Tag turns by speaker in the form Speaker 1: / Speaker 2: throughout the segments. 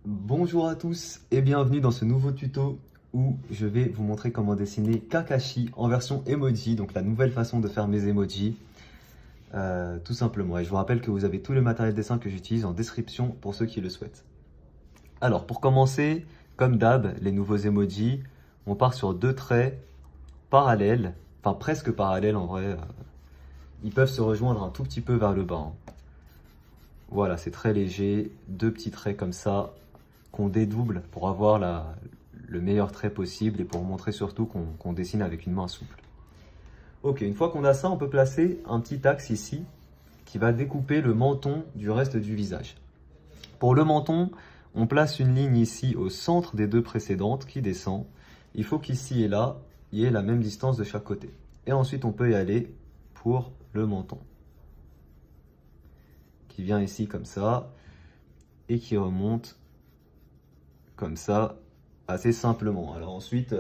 Speaker 1: Bonjour à tous et bienvenue dans ce nouveau tuto où je vais vous montrer comment dessiner Kakashi en version emoji, donc la nouvelle façon de faire mes emojis, tout simplement. Et je vous rappelle que vous avez tout le matériel dessin que j'utilise en description pour ceux qui le souhaitent. Alors pour commencer, comme d'hab, les nouveaux emojis, on part sur deux traits parallèles, enfin presque parallèles en vrai. Ils peuvent se rejoindre un tout petit peu vers le bas, hein. Voilà, c'est très léger, deux petits traits comme ça, qu'on dédouble pour avoir le meilleur trait possible et pour montrer surtout qu'on dessine avec une main souple. Ok, une fois qu'on a ça, on peut placer un petit axe ici qui va découper le menton du reste du visage. Pour le menton, on place une ligne ici au centre des deux précédentes qui descend. Il faut qu'ici et là, il y ait la même distance de chaque côté. Et ensuite, on peut y aller pour le menton, qui vient ici comme ça et qui remonte comme ça, assez simplement. Alors ensuite,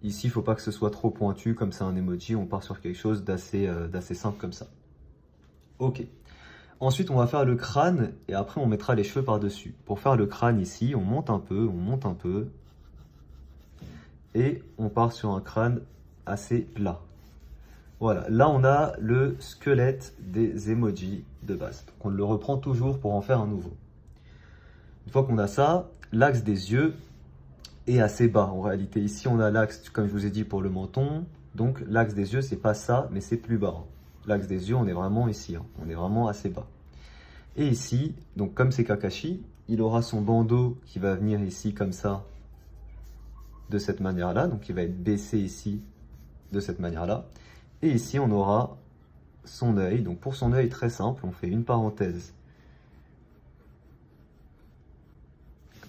Speaker 1: ici, il ne faut pas que ce soit trop pointu, comme c'est un emoji, on part sur quelque chose d'assez simple comme ça. Ok. Ensuite, on va faire le crâne, et après, on mettra les cheveux par-dessus. Pour faire le crâne ici, on monte un peu, et on part sur un crâne assez plat. Voilà, là, on a le squelette des emojis de base. Donc, on le reprend toujours pour en faire un nouveau. Une fois qu'on a ça, l'axe des yeux est assez bas en réalité. Ici, on a l'axe, comme je vous ai dit, pour le menton. Donc, l'axe des yeux, c'est pas ça, mais c'est plus bas. L'axe des yeux, on est vraiment ici. On est vraiment assez bas. Et ici, donc comme c'est Kakashi, il aura son bandeau qui va venir ici comme ça, de cette manière-là. Donc, il va être baissé ici, de cette manière-là. Et ici, on aura son œil. Donc, pour son œil, très simple, on fait une parenthèse.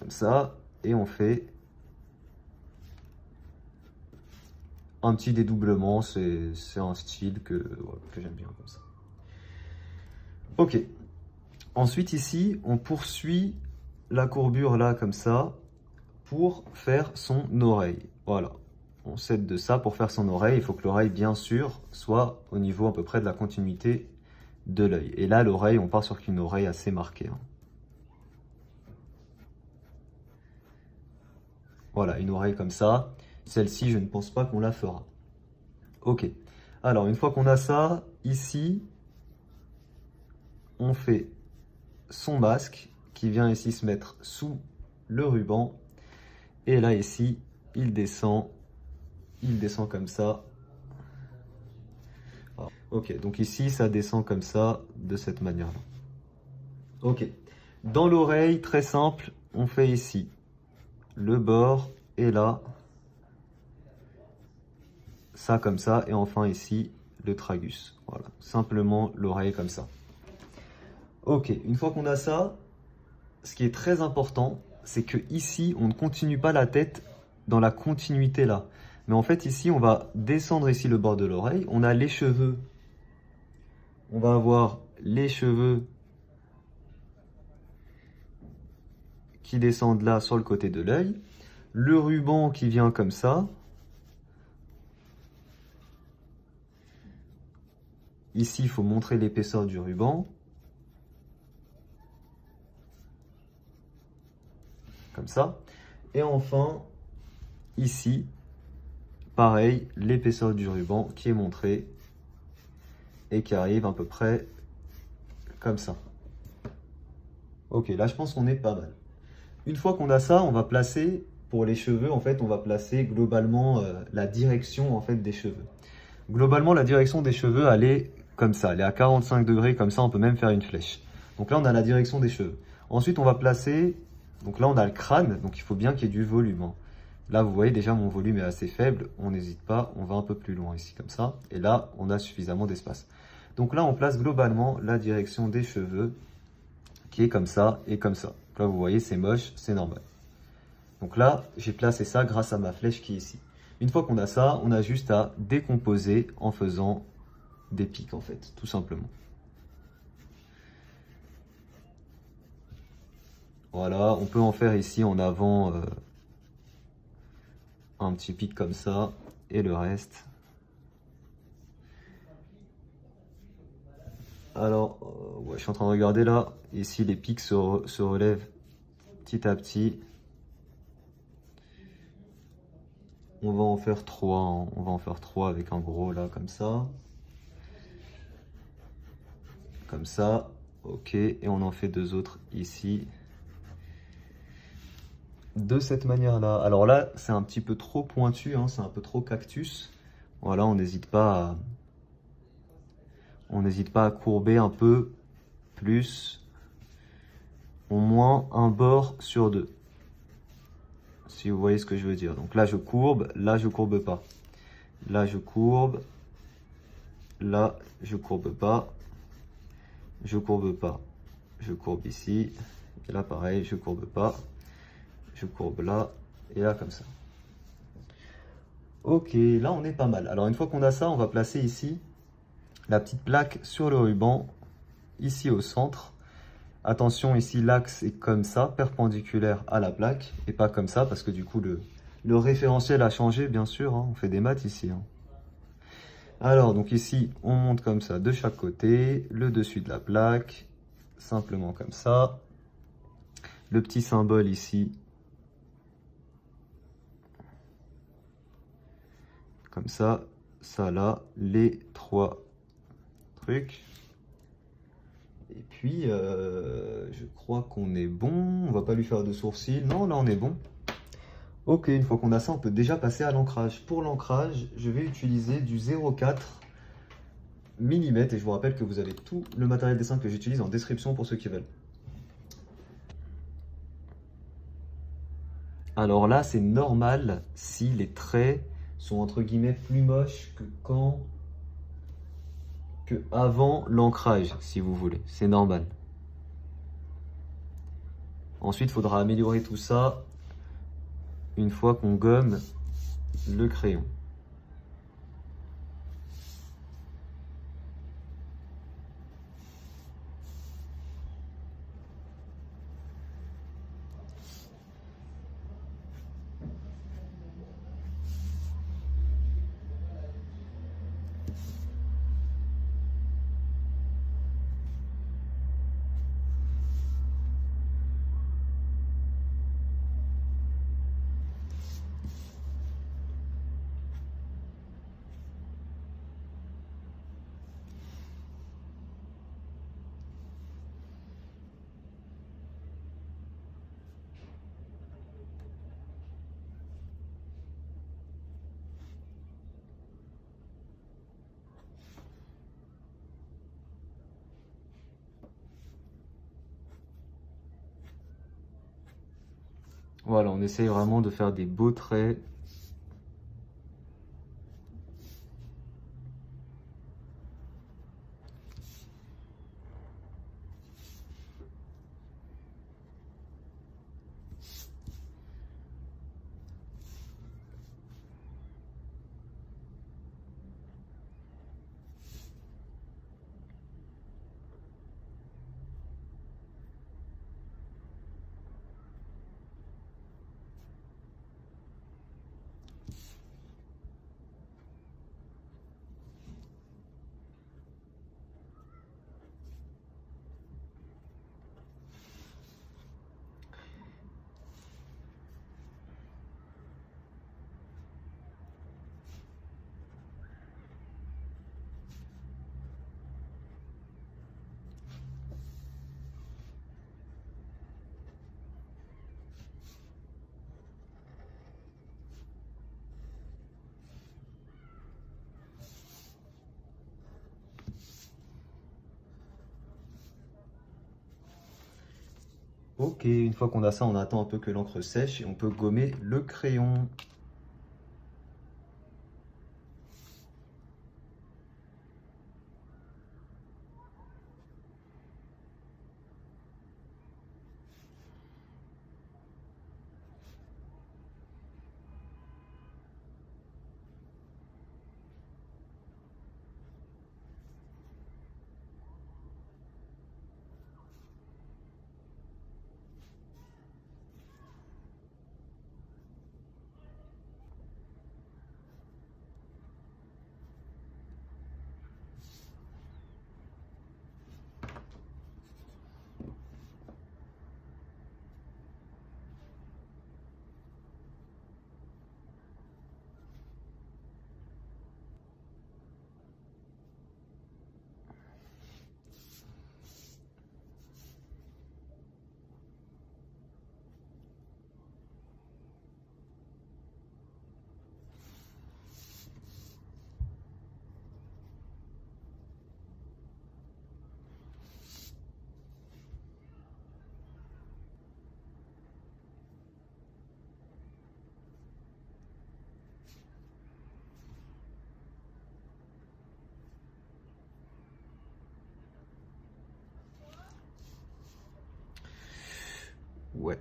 Speaker 1: Comme ça. Et on fait un petit dédoublement, c'est un style que j'aime bien comme ça. Ok. Ensuite ici, on poursuit la courbure là comme ça pour faire son oreille. Voilà. On s'aide de ça pour faire son oreille. Il faut que l'oreille, bien sûr, soit au niveau à peu près de la continuité de l'œil. Et là, l'oreille, on part sur une oreille assez marquée, hein. Voilà, une oreille comme ça. Celle-ci, je ne pense pas qu'on la fera. Ok. Alors, une fois qu'on a ça, ici, on fait son masque qui vient ici se mettre sous le ruban. Et là, ici, il descend comme ça. Alors, ok, donc ici, ça descend comme ça, de cette manière-là. Ok. Dans l'oreille, très simple, on fait ici le bord et là, ça comme ça, et enfin ici, le tragus. Voilà, simplement l'oreille comme ça. Ok, une fois qu'on a ça, ce qui est très important, c'est que ici, on ne continue pas la tête dans la continuité là. Mais en fait, ici, on va descendre ici le bord de l'oreille. On a les cheveux. On va avoir les cheveux qui descendent là sur le côté de l'œil. Le ruban qui vient comme ça. Ici, il faut montrer l'épaisseur du ruban. Comme ça. Et enfin, ici, pareil, l'épaisseur du ruban qui est montrée et qui arrive à peu près comme ça. Ok, là je pense qu'on est pas mal. Une fois qu'on a ça, on va placer, pour les cheveux, en fait, on va placer globalement la direction en fait, des cheveux. Globalement, la direction des cheveux, elle est comme ça, elle est à 45 degrés, comme ça on peut même faire une flèche. Donc là, on a la direction des cheveux. Ensuite, on va placer, donc là on a le crâne, donc il faut bien qu'il y ait du volume, hein. Là, vous voyez déjà, mon volume est assez faible, on n'hésite pas, on va un peu plus loin ici, comme ça. Et là, on a suffisamment d'espace. Donc là, on place globalement la direction des cheveux, qui est comme ça et comme ça. Là, vous voyez, c'est moche, c'est normal. Donc là, j'ai placé ça grâce à ma flèche qui est ici. Une fois qu'on a ça, on a juste à décomposer en faisant des pics, en fait, tout simplement. Voilà, on peut en faire ici en avant un petit pic comme ça, et le reste. Alors, ouais, je suis en train de regarder là, ici les pics se relèvent petit à petit. On va en faire 3, hein. On va en faire 3 avec un gros là, comme ça. Comme ça, ok. Et on en fait 2 autres ici. De cette manière-là. Alors là, c'est un petit peu trop pointu, hein, c'est un peu trop cactus. Voilà, on n'hésite pas à courber un peu plus, au moins un bord sur 2. Si vous voyez ce que je veux dire. Donc là, je courbe pas. Là, je courbe. Là, je courbe pas. Je courbe pas. Je courbe ici. Et là, pareil, je courbe pas. Je courbe là. Et là, comme ça. Ok, là, on est pas mal. Alors, une fois qu'on a ça, on va placer ici la petite plaque sur le ruban. Ici, au centre. Attention, ici, l'axe est comme ça, perpendiculaire à la plaque. Et pas comme ça, parce que du coup, le référentiel a changé, bien sûr. Hein, on fait des maths ici. Hein. Alors, donc ici, on monte comme ça de chaque côté, le dessus de la plaque, simplement comme ça. Le petit symbole ici, comme ça, ça là, les 3 trucs. Et puis, je crois qu'on est bon, on va pas lui faire de sourcils, non, là on est bon. Ok, une fois qu'on a ça, on peut déjà passer à l'ancrage. Pour l'ancrage, je vais utiliser du 0,4 mm et je vous rappelle que vous avez tout le matériel dessin que j'utilise en description pour ceux qui veulent. Alors là, c'est normal si les traits sont entre guillemets plus moches que avant l'ancrage, si vous voulez. C'est normal. Ensuite, il faudra améliorer tout ça une fois qu'on gomme le crayon. Voilà, on essaye vraiment de faire des beaux traits. Ok, une fois qu'on a ça, on attend un peu que l'encre sèche et on peut gommer le crayon. Ouais.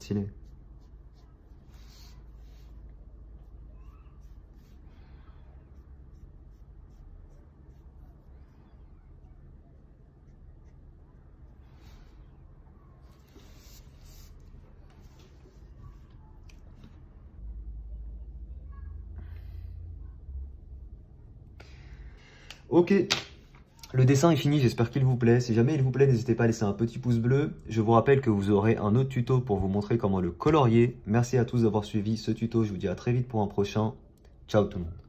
Speaker 1: Stylé. Ok, le dessin est fini, j'espère qu'il vous plaît. Si jamais il vous plaît, n'hésitez pas à laisser un petit pouce bleu. Je vous rappelle que vous aurez un autre tuto pour vous montrer comment le colorier. Merci à tous d'avoir suivi ce tuto, je vous dis à très vite pour un prochain. Ciao tout le monde.